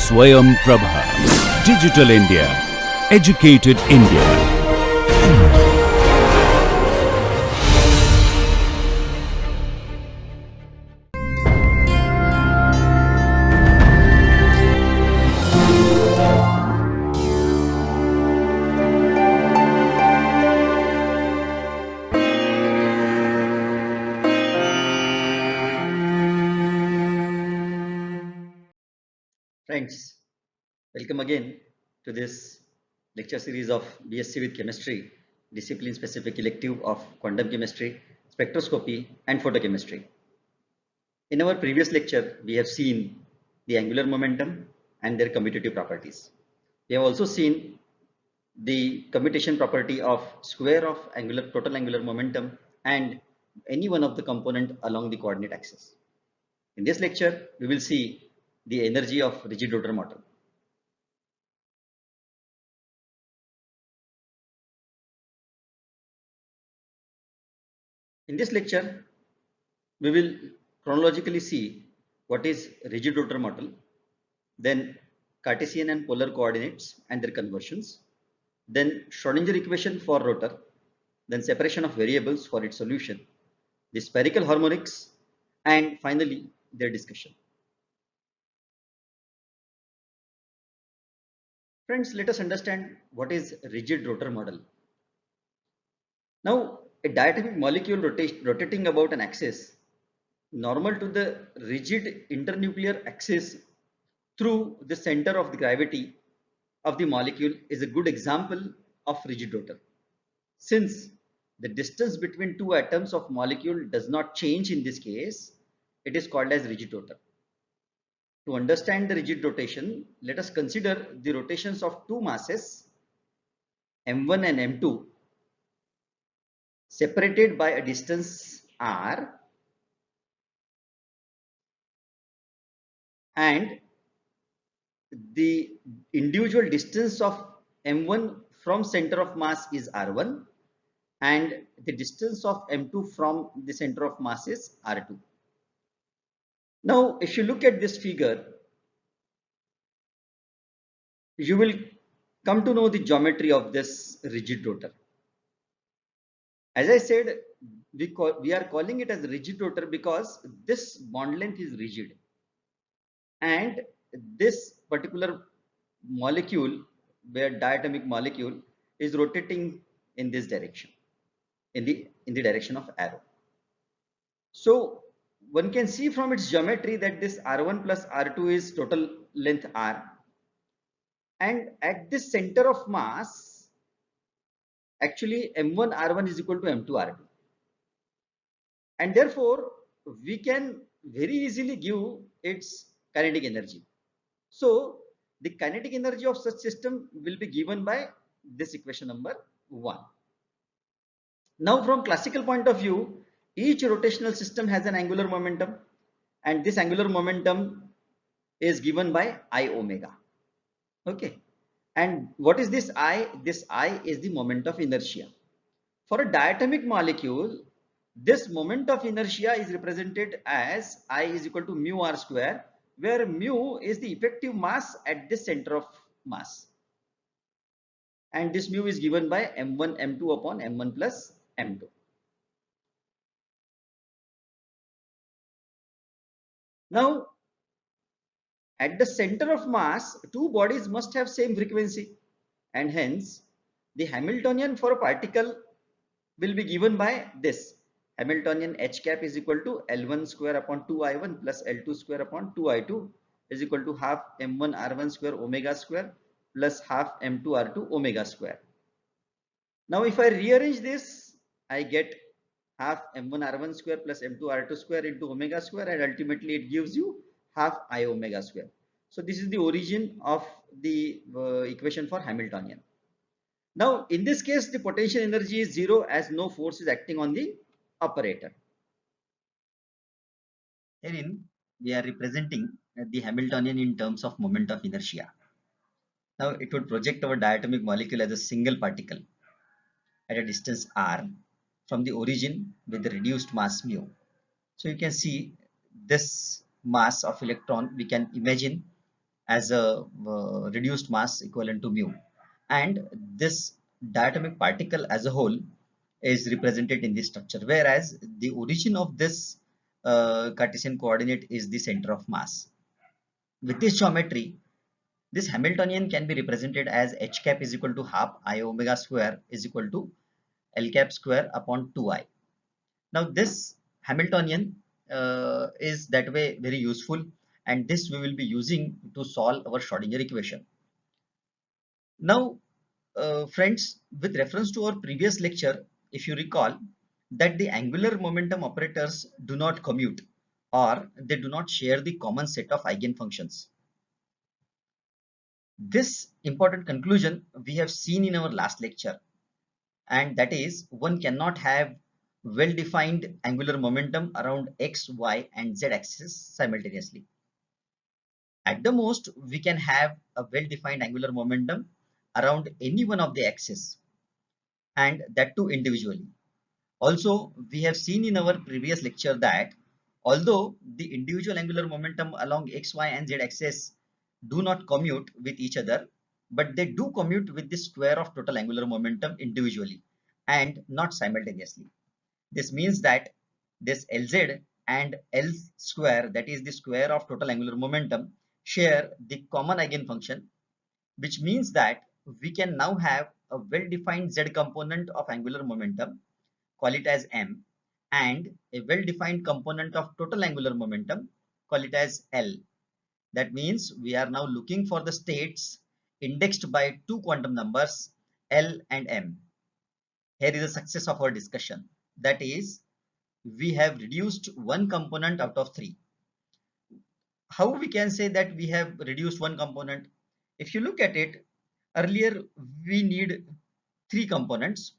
Swayam Prabha. Digital India. Educated India. Friends, welcome again to this lecture series of BSc with Chemistry, discipline specific elective of quantum chemistry, spectroscopy and photochemistry. In our previous lecture, we have seen the angular momentum and their commutative properties. We have also seen the commutation property of square of total angular momentum and any one of the component along the coordinate axis. In this lecture, we will see the energy of rigid rotor motor. In this lecture, we will chronologically see what is rigid rotor model, then Cartesian and polar coordinates and their conversions, then Schrodinger equation for rotor, then separation of variables for its solution, the spherical harmonics, and finally their discussion. Friends, let us understand what is rigid rotor model. Now, a diatomic molecule rotating about an axis normal to the rigid internuclear axis through the center of the gravity of the molecule is a good example of rigid rotor. Since the distance between two atoms of molecule does not change in this case, it is called as rigid rotor. To understand the rigid rotation, let us consider the rotations of two masses m1 and m2 separated by a distance r, and the individual distance of m1 from center of mass is r1 and the distance of m2 from the center of mass is r2. Now, if you look at this figure, you will come to know the geometry of this rigid rotor. As I said, we are calling it as rigid rotor because this bond length is rigid and this particular molecule, where diatomic molecule, is rotating in this direction, in the direction of arrow. So one can see from its geometry that this r1 plus r2 is total length r, and at this center of mass, actually m1 r1 is equal to m2 r2, and therefore we can very easily give its kinetic energy. So the kinetic energy of such system will be given by this equation number 1. Now, from classical point of view, each rotational system has an angular momentum, and this angular momentum is given by I omega. Okay, and what is this I? This I is the moment of inertia. For a diatomic molecule, this moment of inertia is represented as I is equal to mu r square, where mu is the effective mass at the center of mass, and this mu is given by m1 m2 upon m1 plus m2. Now, at the center of mass, two bodies must have same frequency, and hence the Hamiltonian for a particle will be given by this. Hamiltonian H cap is equal to L1 square upon 2I1 plus L2 square upon 2I2 is equal to half M1 R1 square omega square plus half M2 R2 omega square. Now, if I rearrange this, I get half M1 R1 square plus M2 R2 square into omega square, and ultimately it gives you half I omega square. So this is the origin of the equation for Hamiltonian. Now, in this case, the potential energy is 0 as no force is acting on the operator. Herein, we are representing the Hamiltonian in terms of moment of inertia. Now, it would project our diatomic molecule as a single particle at a distance r from the origin with the reduced mass mu. So you can see this mass of electron we can imagine as a reduced mass equivalent to mu, and this diatomic particle as a whole is represented in this structure, whereas the origin of this Cartesian coordinate is the center of mass. With this geometry, this Hamiltonian can be represented as h cap is equal to half I omega square is equal to L cap square upon 2I. Now this Hamiltonian is that way very useful, and this we will be using to solve our Schrodinger equation. Now friends, with reference to our previous lecture, if you recall that the angular momentum operators do not commute, or they do not share the common set of eigenfunctions. This important conclusion we have seen in our last lecture, and that is one cannot have well-defined angular momentum around x, y and z axis simultaneously. At the most, we can have a well-defined angular momentum around any one of the axes, and that too individually. Also, we have seen in our previous lecture that although the individual angular momentum along x, y and z axis do not commute with each other, but they do commute with the square of total angular momentum individually and not simultaneously. This means that this Lz and L square, that is the square of total angular momentum, share the common eigenfunction, which means that we can now have a well-defined z component of angular momentum, call it as m, and a well-defined component of total angular momentum, call it as L. That means we are now looking for the states indexed by two quantum numbers L and m. Here is the success of our discussion. That is, we have reduced one component out of three. How we can say that we have reduced one component? If you look at it, earlier we need three components,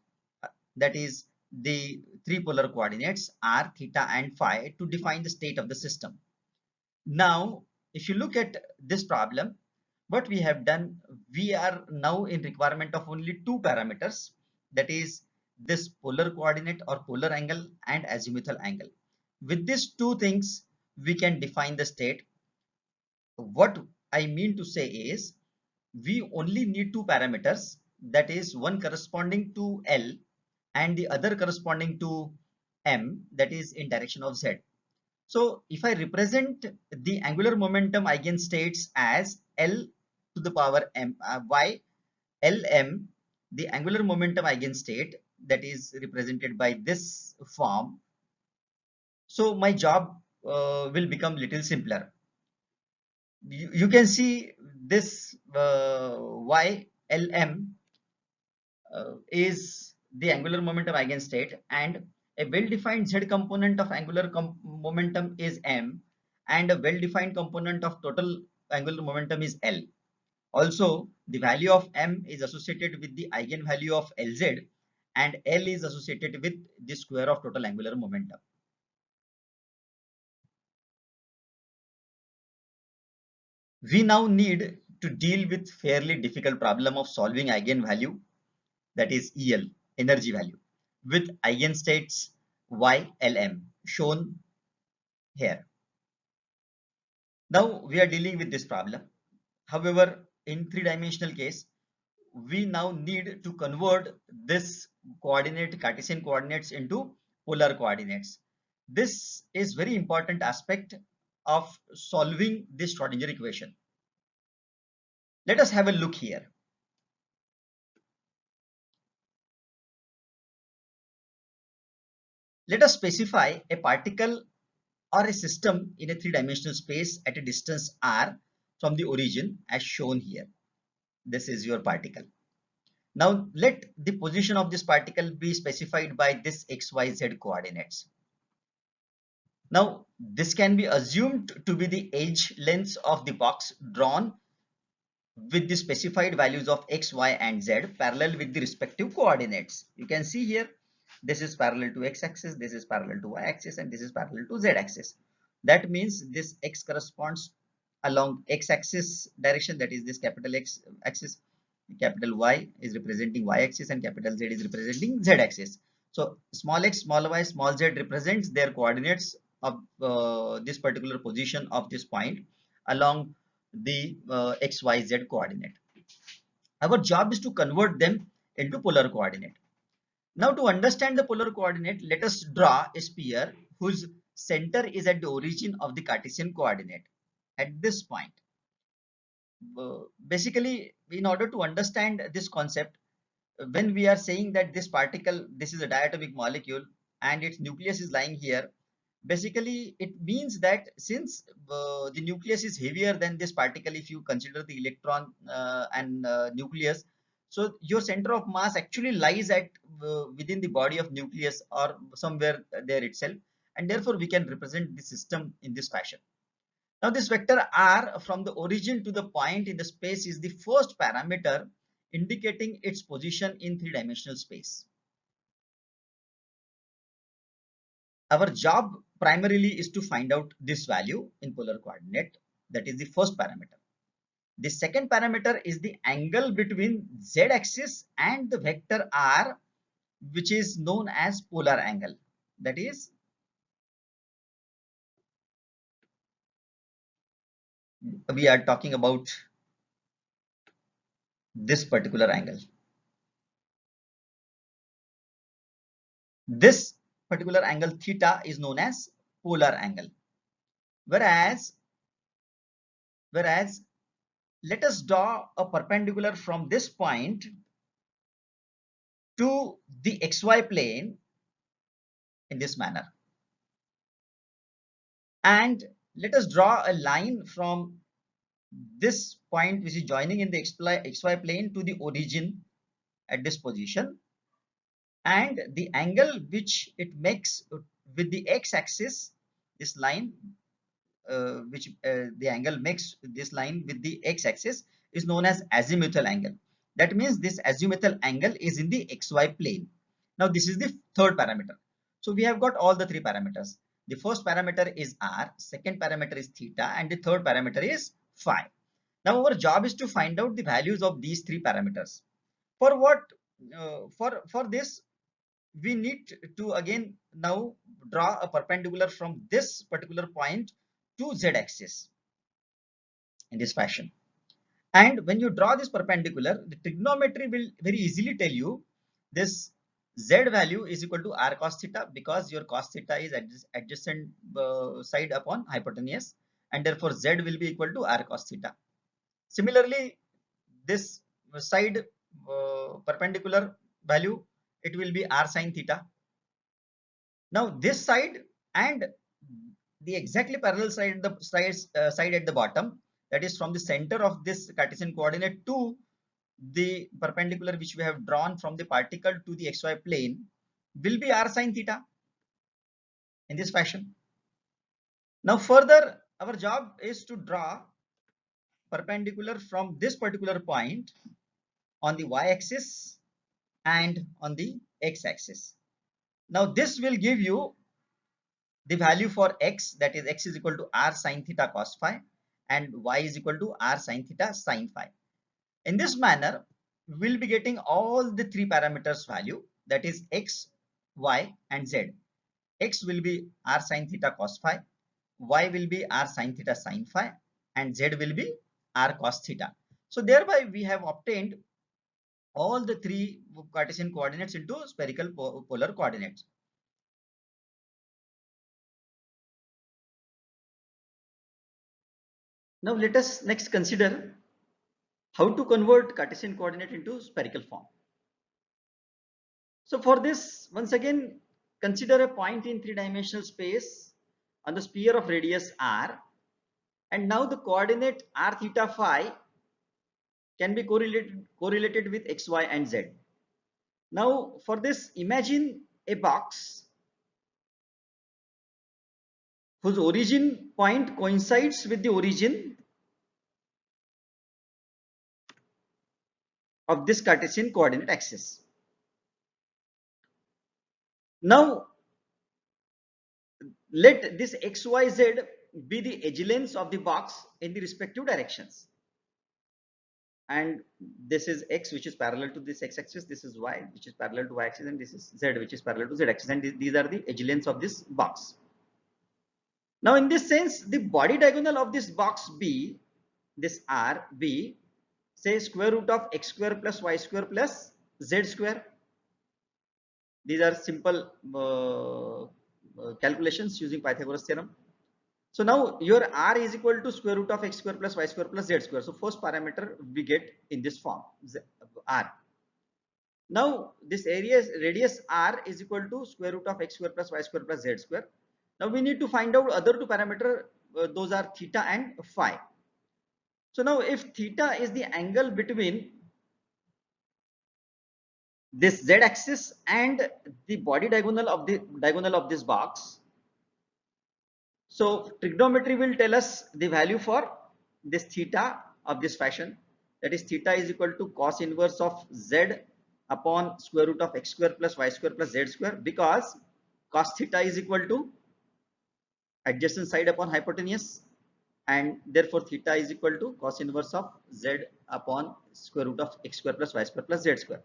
that is the three polar coordinates r, theta and phi to define the state of the system. Now, if you look at this problem, what we have done, we are now in requirement of only two parameters, that is this polar coordinate or polar angle and azimuthal angle. With these two things, we can define the state. What I mean to say is, we only need two parameters, that is one corresponding to L and the other corresponding to M, that is in direction of Z. So if I represent the angular momentum eigenstates as L to the power m y Lm, the angular momentum eigenstate, that is represented by this form, so my job will become little simpler. You can see this Ylm is the angular momentum eigenstate, and a well-defined z component of angular momentum is m, and a well-defined component of total angular momentum is L. Also, the value of m is associated with the eigenvalue of Lz, and L is associated with the square of total angular momentum. We now need to deal with fairly difficult problem of solving eigenvalue, that is EL, energy value, with eigenstates YLM shown here. Now we are dealing with this problem. However, in three-dimensional case, we now need to convert this coordinate, Cartesian coordinates, into polar coordinates. This is very important aspect of solving this Schrodinger equation. Let us have a look here. Let us specify a particle or a system in a three-dimensional space at a distance r from the origin as shown here. This is your particle. Now let the position of this particle be specified by this xyz coordinates. Now this can be assumed to be the edge lengths of the box drawn with the specified values of x, y and z parallel with the respective coordinates. You can see here, this is parallel to x-axis, this is parallel to y-axis, and this is parallel to z-axis. That means this x corresponds along x-axis direction, that is this capital X axis, capital Y is representing y-axis, and capital Z is representing z-axis. So small x, small y, small z represents their coordinates of this particular position of this point along the XYZ coordinate. Our job is to convert them into polar coordinate. Now to understand the polar coordinate, let us draw a sphere whose center is at the origin of the Cartesian coordinate at this point. Basically, in order to understand this concept, when we are saying that this particle, this is a diatomic molecule and its nucleus is lying here, basically it means that since the nucleus is heavier than this particle, if you consider the electron and nucleus, so your center of mass actually lies at within the body of nucleus or somewhere there itself, and therefore we can represent the system in this fashion. Now this vector r from the origin to the point in the space is the first parameter indicating its position in three-dimensional space. Our job primarily is to find out this value in polar coordinate. That is the first parameter. The second parameter is the angle between z-axis and the vector r, which is known as polar angle. That is, we are talking about this particular angle. This particular angle theta is known as polar angle. Whereas let us draw a perpendicular from this point to the xy plane in this manner, and let us draw a line from this point which is joining in the xy plane to the origin at this position, and the angle which it makes with the x-axis, this line the angle makes this line with the x-axis is known as azimuthal angle. That means this azimuthal angle is in the xy plane. Now this is the third parameter. So we have got all the three parameters. The first parameter is r, second parameter is theta, and the third parameter is phi. Now our job is to find out the values of these three parameters. For what? For this, we need to again now draw a perpendicular from this particular point to z-axis in this fashion. And when you draw this perpendicular, the trigonometry will very easily tell you this z value is equal to r cos theta, because your cos theta is adjacent side upon hypotenuse, and therefore z will be equal to r cos theta. Similarly, this side perpendicular value, it will be r sin theta. Now this side and the exactly parallel side, the side at the bottom, that is from the center of this Cartesian coordinate to the perpendicular which we have drawn from the particle to the xy plane, will be r sin theta in this fashion. Now further, our job is to draw perpendicular from this particular point on the y-axis and on the x-axis. Now this will give you the value for x, that is x is equal to r sin theta cos phi, and y is equal to r sin theta sin phi. In this manner, we will be getting all the three parameters value, that is x, y and z. X will be r sin theta cos phi, y will be r sin theta sin phi, and z will be r cos theta. So thereby we have obtained all the three Cartesian coordinates into spherical polar coordinates. Now let us next consider how to convert Cartesian coordinate into spherical form. So for this, once again, consider a point in three-dimensional space on the sphere of radius r, and now the coordinate r theta phi can be correlated with x, y and z. Now for this, imagine a box whose origin point coincides with the origin of this Cartesian coordinate axis. Now let this xyz be the edge lengths of the box in the respective directions, and this is x which is parallel to this x-axis, this is y which is parallel to y-axis, and this is z which is parallel to z-axis, and these are the edge lengths of this box. Now in this sense, the body diagonal of this box B this R be, say, square root of x square plus y square plus z square. These are simple calculations using Pythagoras theorem. So now your R is equal to square root of x square plus y square plus z square. So first parameter we get in this form, R. Now this radius R is equal to square root of x square plus y square plus z square. Now we need to find out other two parameter, those are theta and phi. So now if theta is the angle between this z axis and the body diagonal of this box, so trigonometry will tell us the value for this theta of this fashion, that is theta is equal to cos inverse of z upon square root of x square plus y square plus z square, because cos theta is equal to adjacent side upon hypotenuse, and therefore theta is equal to cos inverse of z upon square root of x square plus y square plus z square.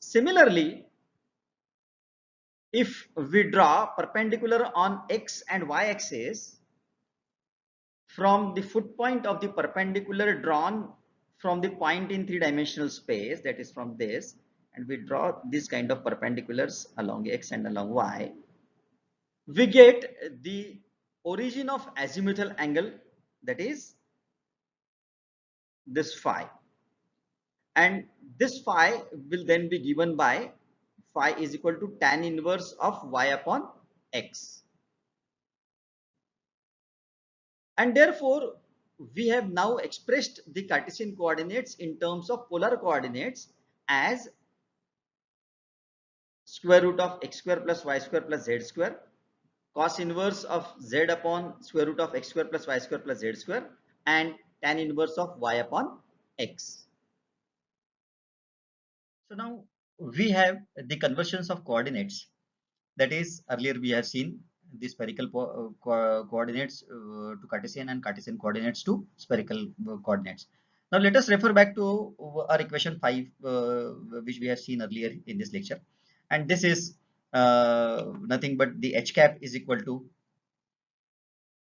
Similarly, if we draw perpendicular on x and y axis from the foot point of the perpendicular drawn from the point in three-dimensional space, that is from this, and we draw this kind of perpendiculars along x and along y, we get the origin of azimuthal angle, that is this phi, and this phi will then be given by phi is equal to tan inverse of y upon x. And therefore we have now expressed the Cartesian coordinates in terms of polar coordinates as square root of x square plus y square plus z square, cos inverse of z upon square root of x square plus y square plus z square, and tan inverse of y upon x. So now we have the conversions of coordinates. That is, earlier we have seen the spherical coordinates to Cartesian and Cartesian coordinates to spherical coordinates. Now let us refer back to our equation 5, which we have seen earlier in this lecture. And this is nothing but the h cap is equal to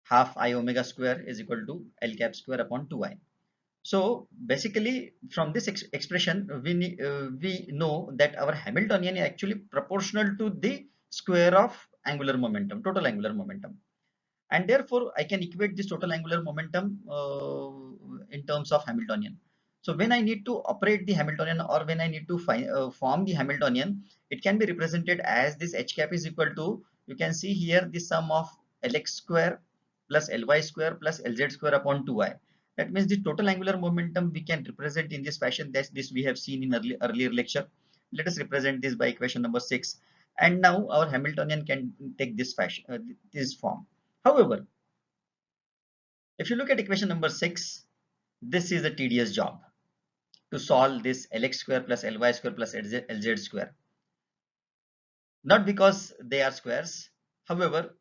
half I omega square is equal to L cap square upon 2I. So basically from this expression we know that our Hamiltonian is actually proportional to the square of angular momentum, total angular momentum, and therefore I can equate this total angular momentum in terms of Hamiltonian. So when I need to operate the Hamiltonian, or when I need to form the Hamiltonian, it can be represented as this h cap is equal to, you can see here, the sum of Lx square plus Ly square plus Lz square upon 2I. That means the total angular momentum we can represent in this fashion. That's this we have seen in earlier lecture. Let us represent this by equation number 6, and now our Hamiltonian can take this fashion, this form. However, if you look at equation number 6, this is a tedious job to solve this Lx square plus Ly square plus Lz square. Not because they are squares, however,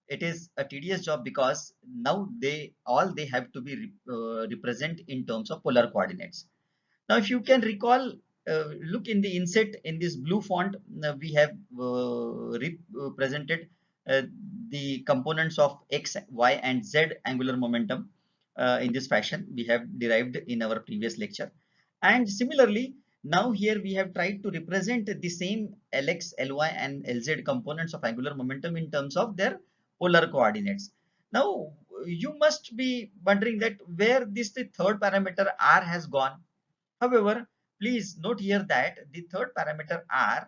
it is a tedious job because now they have to be represent in terms of polar coordinates. Now if you can recall, look in the inset in this blue font, we have represented the components of x, y and z angular momentum in this fashion we have derived in our previous lecture. And similarly, now here we have tried to represent the same Lx, Ly and Lz components of angular momentum in terms of their polar coordinates. Now you must be wondering that where the third parameter r has gone. However, please note here that the third parameter r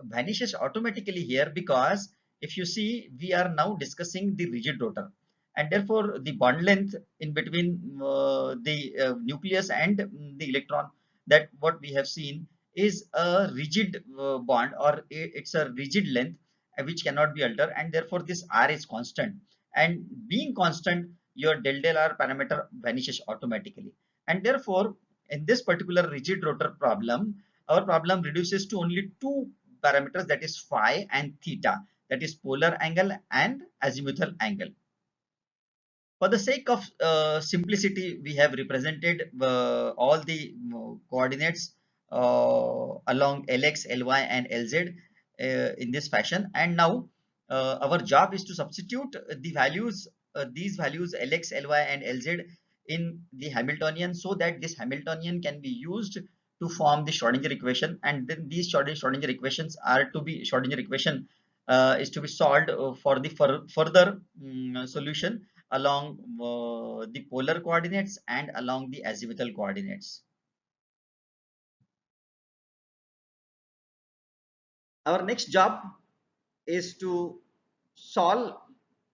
vanishes automatically here, because if you see, we are now discussing the rigid rotor, and therefore the bond length in between the nucleus and the electron, that what we have seen is a rigid bond, or it's a rigid length which cannot be altered, and therefore this r is constant, and being constant, your del r parameter vanishes automatically. And therefore in this particular rigid rotor problem, our problem reduces to only two parameters, that is phi and theta, that is polar angle and azimuthal angle. For the sake of simplicity, we have represented all the coordinates along Lx, Ly and Lz in this fashion, and now our job is to substitute the values, these values Lx, Ly and Lz in the Hamiltonian, so that this Hamiltonian can be used to form the Schrodinger equation, and then these Schrodinger equations are to be Schrodinger equation is to be solved for the further solution along the polar coordinates and along the azimuthal coordinates. Our next job is to solve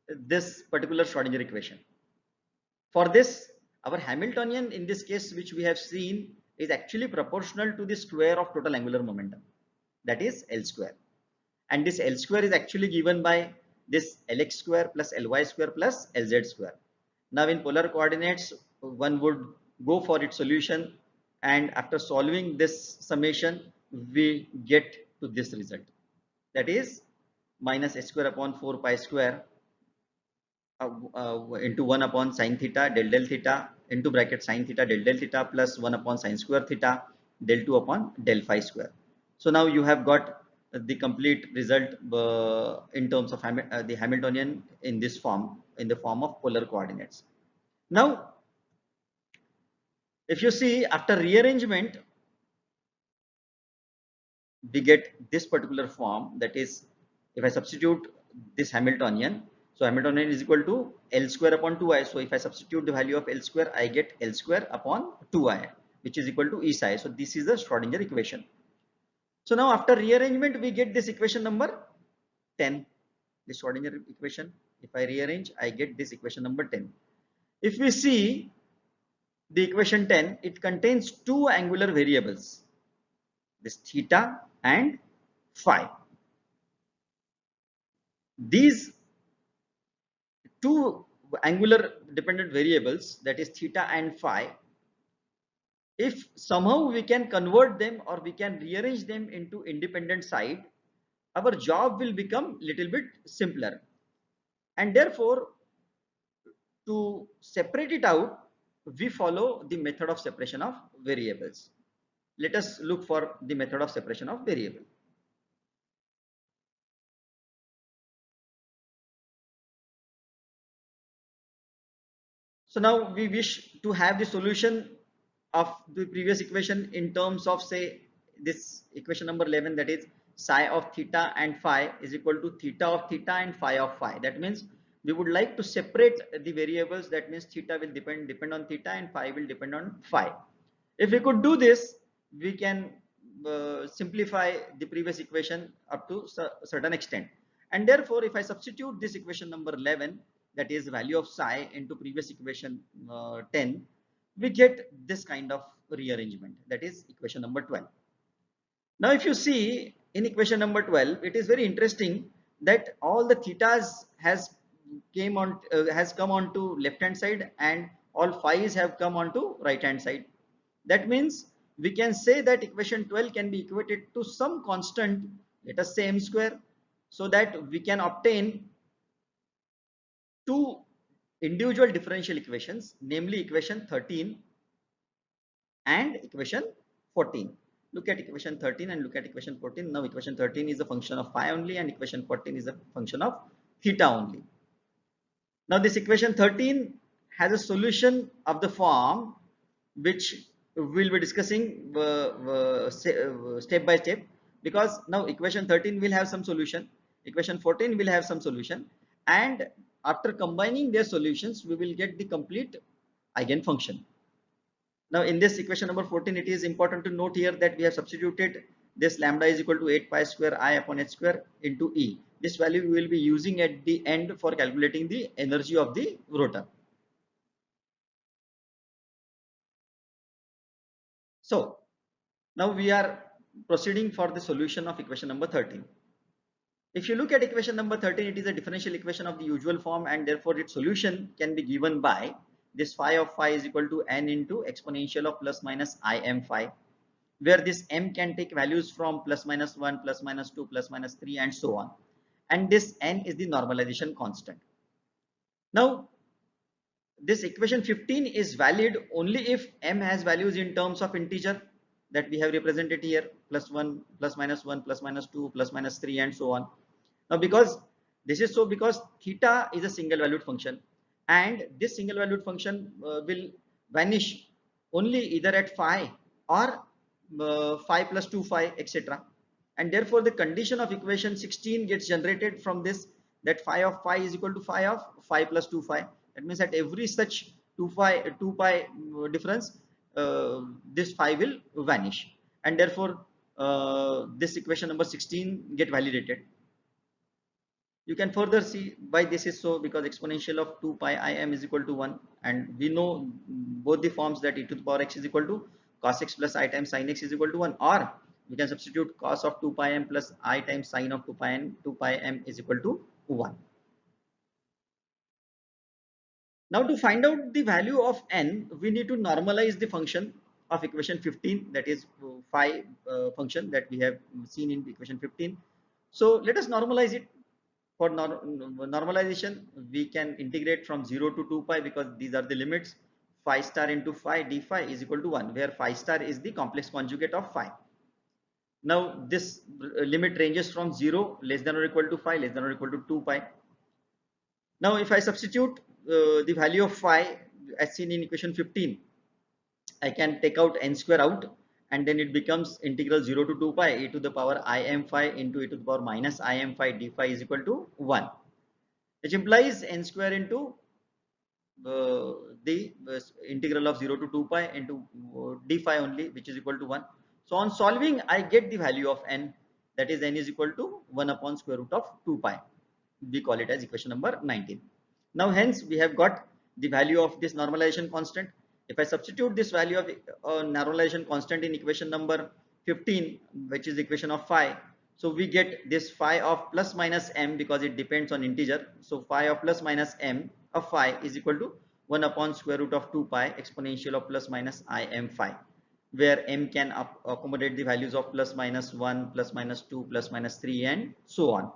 this particular Schrodinger equation. For this, our Hamiltonian in this case, which we have seen, is actually proportional to the square of total angular momentum, that is L square. And this L square is actually given by this Lx square plus Ly square plus Lz square. Now in polar coordinates, one would go for its solution, and after solving this summation, we get to this result, that is minus h square upon 4 pi square into 1 upon sine theta del theta into bracket sine theta del theta plus 1 upon sine square theta del 2 upon del phi square. So now you have got the complete result in terms of the Hamiltonian in this form, in the form of polar coordinates. Now if you see, after rearrangement, we get this particular form, that is, if I substitute this Hamiltonian, so Hamiltonian is equal to L square upon 2i. So if I substitute the value of L square, I get L square upon 2i, which is equal to E psi. So this is the Schrodinger equation. So now after rearrangement, we get this equation number 10, the Schrodinger equation. If I rearrange, I get this equation number 10. If we see the equation 10, it contains two angular variables, this theta and phi. These two angular dependent variables, that is theta and phi, if somehow we can convert them or we can rearrange them into independent side, our job will become little bit simpler. And therefore, to separate it out, we follow the method of separation of variables. Let us look for the method of separation of variable. So now we wish to have the solution of the previous equation in terms of, say, this equation number 11, that is psi of theta and phi is equal to theta of theta and phi of phi. That means we would like to separate the variables. That means theta will depend on theta and phi will depend on phi. If we could do this, we can simplify the previous equation up to a certain extent. And therefore, if I substitute this equation number 11, that is value of psi, into previous equation 10, we get this kind of rearrangement, that is equation number 12. Now if you see in equation number 12, it is very interesting that all the thetas has come on to left hand side and all phi's have come on to right hand side. That means we can say that equation 12 can be equated to some constant, let us say m square, so that we can obtain two individual differential equations, namely equation 13 and equation 14. Look at equation 13 and look at equation 14. Now equation 13 is a function of phi only and equation 14 is a function of theta only. Now this equation 13 has a solution of the form which we'll be discussing step by step, because now equation 13 will have some solution, equation 14 will have some solution, and after combining their solutions we will get the complete eigenfunction. Now in this equation number 14, it is important to note here that we have substituted this lambda is equal to 8 pi square I upon h square into E. This value we will be using at the end for calculating the energy of the rotor. So now we are proceeding for the solution of equation number 13. If you look at equation number 13, it is a differential equation of the usual form, and therefore its solution can be given by this phi of phi is equal to n into exponential of plus minus I m phi, where this m can take values from plus minus 1, plus minus 2, plus minus 3 and so on, and this n is the normalization constant. Now this equation 15 is valid only if m has values in terms of integer that we have represented here, plus 1, plus minus 1, plus minus 2, plus minus 3 and so on. Now because this is so, because theta is a single valued function and this single valued function will vanish only either at phi or phi plus 2 phi, etc. And therefore the condition of equation 16 gets generated from this, that phi of phi is equal to phi of phi plus 2 phi. That means at every such 2 pi difference, this phi will vanish, and therefore this equation number 16 get validated. You can further see why this is so, because exponential of 2 pi im is equal to 1, and we know both the forms, that e to the power x is equal to cos x plus I times sin x is equal to 1, or we can substitute cos of 2 pi m plus I times sin of 2 pi m is equal to 1. Now to find out the value of n, we need to normalize the function of equation 15, that is phi function that we have seen in equation 15. So let us normalize it. For normalization, we can integrate from 0 to 2 pi, because these are the limits. Phi star into phi d phi is equal to 1, where phi star is the complex conjugate of phi. Now this limit ranges from 0 less than or equal to phi less than or equal to 2 pi. Now if I substitute the value of phi as seen in equation 15, I can take out n square out, and then it becomes integral 0 to 2 pi e to the power I m phi into e to the power minus I m phi d phi is equal to 1, which implies n square into the integral of 0 to 2 pi into d phi only, which is equal to 1. So on solving, I get the value of n, that is n is equal to 1 upon square root of 2 pi. We call it as equation number 19. Now hence we have got the value of this normalization constant. If I substitute this value of normalization constant in equation number 15, which is equation of phi, so we get this phi of plus minus m, because it depends on integer. So phi of plus minus m of phi is equal to 1 upon square root of 2 pi exponential of plus minus I m phi, where m can accommodate the values of plus minus 1, plus minus 2, plus minus 3, and so on.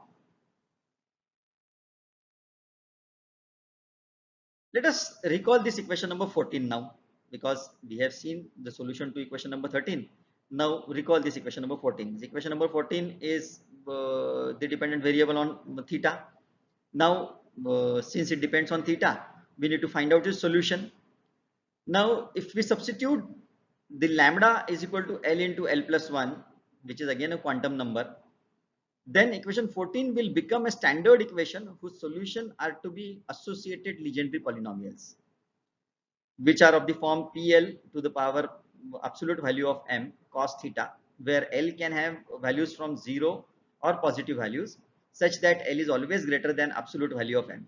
Let us recall this equation number 14 now, because we have seen the solution to equation number 13. Now recall this equation number 14. This equation number 14 is the dependent variable on theta. Now since it depends on theta, we need to find out its solution. Now if we substitute the lambda is equal to L into L plus 1, which is again a quantum number, then equation 14 will become a standard equation whose solution are to be associated legendary polynomials, which are of the form PL to the power absolute value of m cos theta, where L can have values from 0 or positive values, such that L is always greater than absolute value of m.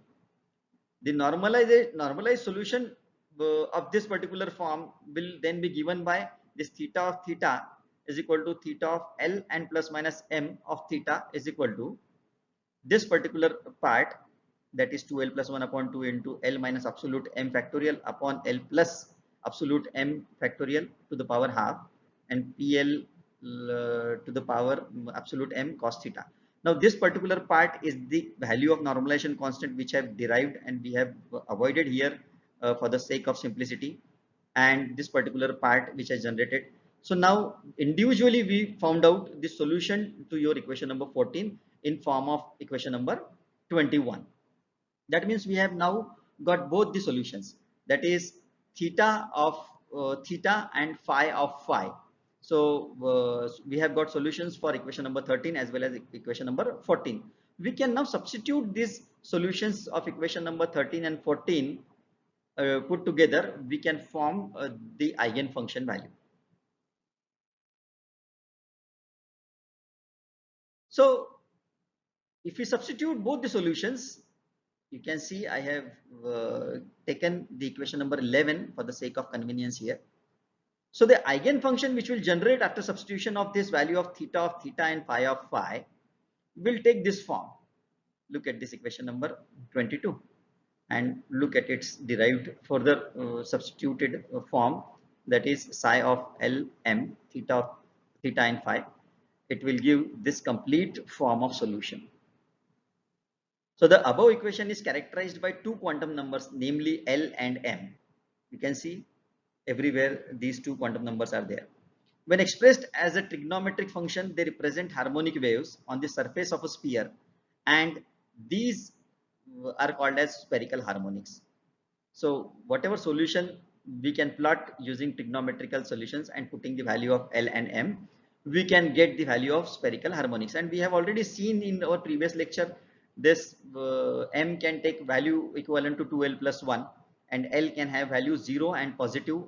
The normalized solution of this particular form will then be given by this theta of theta is equal to theta of L and plus minus m of theta is equal to this particular part, that is 2L plus 1 upon 2 into L minus absolute m factorial upon L plus absolute m factorial to the power half, and PL to the power absolute m cos theta. Now this particular part is the value of normalization constant, which I have derived and we have avoided here for the sake of simplicity, and this particular part which I generated. So now individually we found out the solution to your equation number 14 in form of equation number 21. That means we have now got both the solutions, that is theta of theta and phi of phi. So we have got solutions for equation number 13 as well as equation number 14. We can now substitute these solutions of equation number 13 and 14 put together. We can form the eigenfunction value. So if we substitute both the solutions, you can see I have taken the equation number 11 for the sake of convenience here. So the eigenfunction which will generate after substitution of this value of theta and phi of phi will take this form. Look at this equation number 22 and look at its derived further substituted form, that is psi of L m theta and phi. It will give this complete form of solution. So the above equation is characterized by two quantum numbers, namely L and m. You can see everywhere these two quantum numbers are there. When expressed as a trigonometric function, they represent harmonic waves on the surface of a sphere, and these are called as spherical harmonics. So whatever solution we can plot using trigonometrical solutions and putting the value of L and M, we can get the value of spherical harmonics. And we have already seen in our previous lecture, this M can take value equivalent to 2L plus 1, and L can have value 0 and positive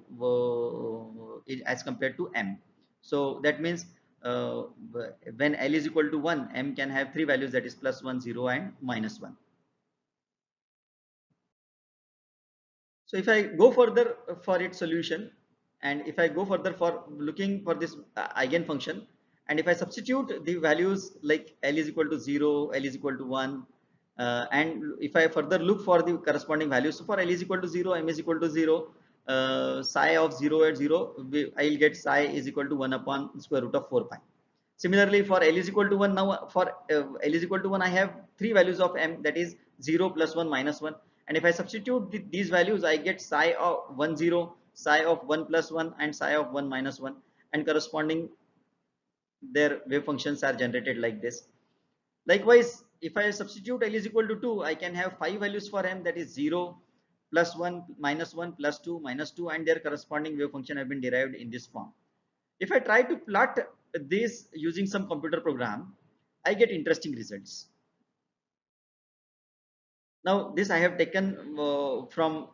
as compared to M. So that means uh, when L is equal to 1, M can have three values, that is plus 1, 0 and minus 1. So if I go further for its solution, and if I go further for looking for this eigenfunction, and if I substitute the values like L is equal to 0, L is equal to 1, and if I further look for the corresponding values, so for L is equal to 0, M is equal to 0, psi of 0 at 0, I will get psi is equal to 1 upon square root of 4 pi. Similarly, for L is equal to 1, now for L is equal to 1, I have three values of M, that is 0, plus 1, minus 1. And if I substitute these values, I get psi of 1, 0, psi of 1 plus 1, and psi of 1 minus 1. And corresponding, their wave functions are generated like this. Likewise, if I substitute L is equal to 2, I can have five values for M, that is 0, plus 1, minus 1, plus 2, minus 2, and their corresponding wave function have been derived in this form. If I try to plot this using some computer program, I get interesting results. Now this I have taken from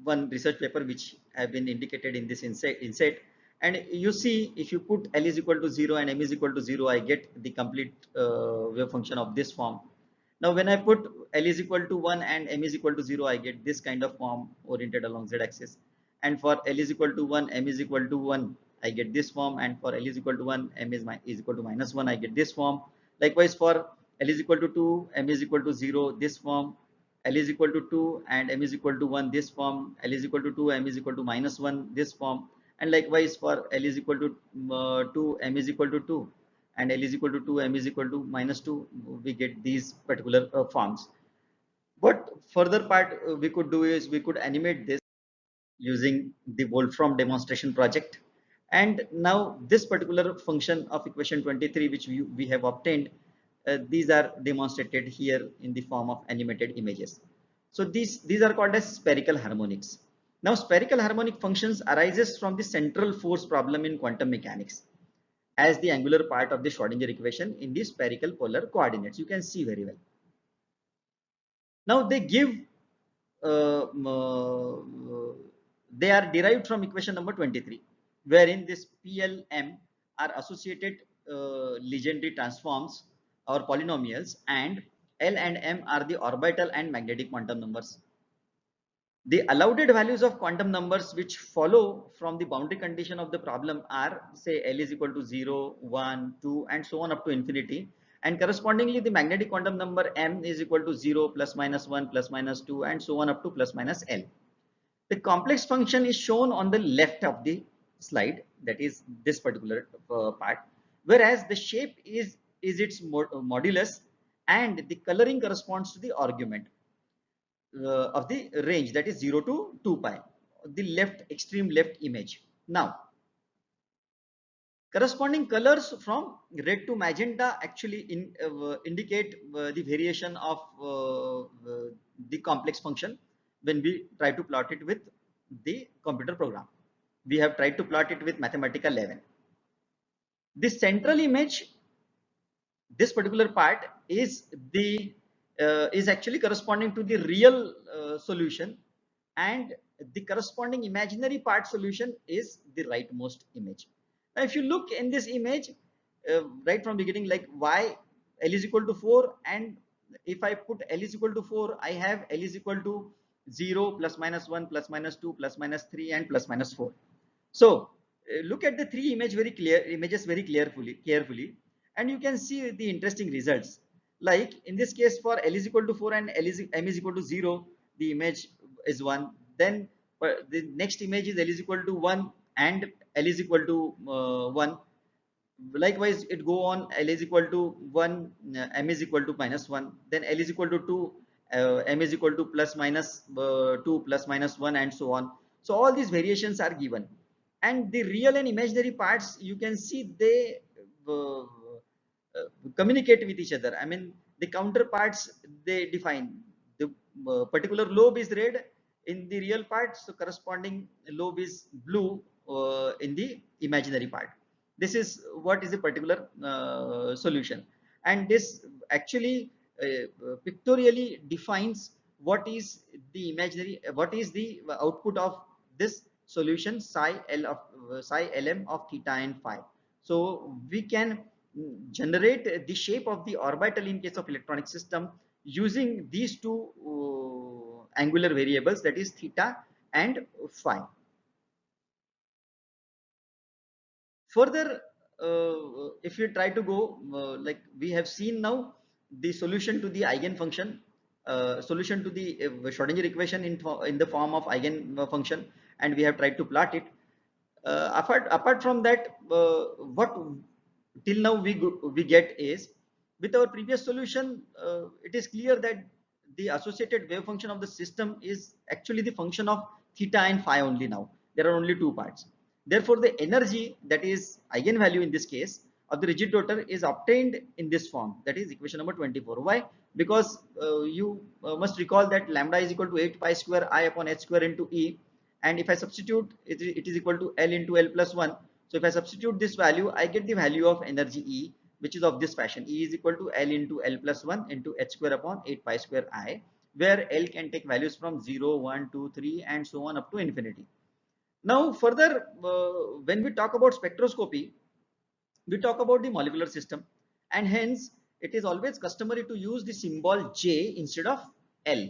one research paper which have been indicated in this inset, and you see, if you put L is equal to 0 and M is equal to 0, I get the complete wave function of this form. Now when I put L is equal to 1 and M is equal to 0, I get this kind of form oriented along Z axis. And for L is equal to 1, M is equal to 1, I get this form. And for L is equal to 1, M is equal to minus 1, I get this form. Likewise for L is equal to 2, M is equal to 0, this form. L is equal to 2 and M is equal to 1, this form. L is equal to 2, M is equal to minus 1, this form. And likewise for L is equal to 2, M is equal to 2, and L is equal to 2, M is equal to minus 2, we get these particular forms. What further part we could do is we could animate this using the Wolfram demonstration project. And now this particular function of equation 23 which we have obtained, these are demonstrated here in the form of animated images. So these are called as spherical harmonics. Now spherical harmonic functions arises from the central force problem in quantum mechanics as the angular part of the Schrodinger equation in the spherical polar coordinates. You can see very well. Now they give they are derived from equation number 23, wherein this PLM are associated legendary transforms or polynomials, and L and M are the orbital and magnetic quantum numbers. The allowed values of quantum numbers which follow from the boundary condition of the problem are, say, L is equal to 0, 1, 2, and so on up to infinity. And correspondingly, the magnetic quantum number M is equal to 0, plus minus 1, plus minus 2, and so on up to plus minus L. The complex function is shown on the left of the slide, that is this particular part, whereas the shape is its modulus, and the coloring corresponds to the argument of the range, that is 0 to 2 pi, the left extreme left image. Now corresponding colors from red to magenta actually indicate the variation of the complex function when we try to plot it with the computer program. We have tried to plot it with Mathematica 11. This central image, this particular part is the is actually corresponding to the real solution, and the corresponding imaginary part solution is the rightmost image. Now if you look in this image right from beginning, like y L is equal to 4, and if I put L is equal to 4, I have L is equal to 0, plus minus 1, plus minus 2, plus minus 3, and plus minus 4. So look at the three images very carefully, and you can see the interesting results. Like in this case, for L is equal to 4 and M is equal to 0, the image is 1. Then the next image is L is equal to 1 and L is equal to 1. Likewise, it go on, L is equal to 1, M is equal to minus 1. Then L is equal to 2, M is equal to plus minus 2, plus minus 1, and so on. So all these variations are given. And the real and imaginary parts, you can see they communicate with each other. I mean, the counterparts, they define the particular lobe is red in the real part, so corresponding lobe is blue in the imaginary part. This is what is a particular solution, and this actually pictorially defines what is the imaginary, what is the output of this solution psi L of psi Lm of theta and phi. So we can generate the shape of the orbital in case of electronic system using these two angular variables, that is theta and phi. Further, if you try to go like we have seen now, the solution to the eigenfunction, solution to the Schrodinger equation in the form of eigenfunction, and we have tried to plot it. Apart from that, what till now we get is, with our previous solution, it is clear that the associated wave function of the system is actually the function of theta and phi only. Now there are only two parts. Therefore, the energy, that is eigenvalue in this case, of the rigid rotor is obtained in this form, that is equation number 24. Why? Because you must recall that lambda is equal to 8 pi square I upon h square into E, and if I substitute it is equal to L into L plus 1. So if I substitute this value, I get the value of energy E, which is of this fashion: E is equal to L into L plus 1 into h square upon 8 pi square I, where L can take values from 0, 1, 2, 3 and so on up to infinity. Now further, when we talk about spectroscopy, we talk about the molecular system, and hence it is always customary to use the symbol J instead of L,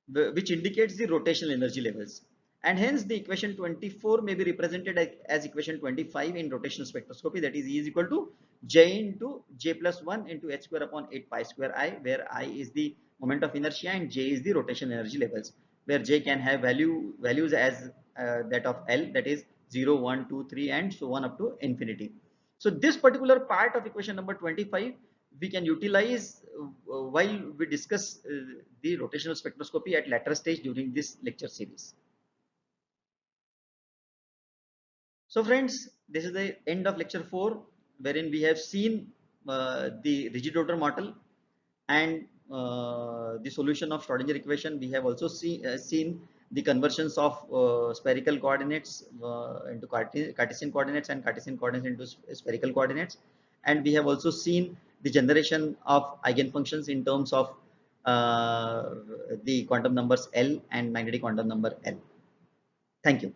which indicates the rotational energy levels, and hence the equation 24 may be represented as equation 25 in rotational spectroscopy, that is E is equal to J into J plus 1 into h square upon 8 pi square I, where I is the moment of inertia and J is the rotational energy levels, where J can have values as that of L, that is 0, 1, 2, 3 and so on up to infinity. So this particular part of equation number 25 we can utilize while we discuss the rotational spectroscopy at later stage during this lecture series. So friends, this is the end of lecture 4, wherein we have seen the rigid rotor model and the solution of Schrodinger equation. We have also seen the conversions of spherical coordinates into Cartesian coordinates and Cartesian coordinates into spherical coordinates, and we have also seen the generation of eigenfunctions in terms of the quantum numbers L and magnetic quantum number L. Thank you.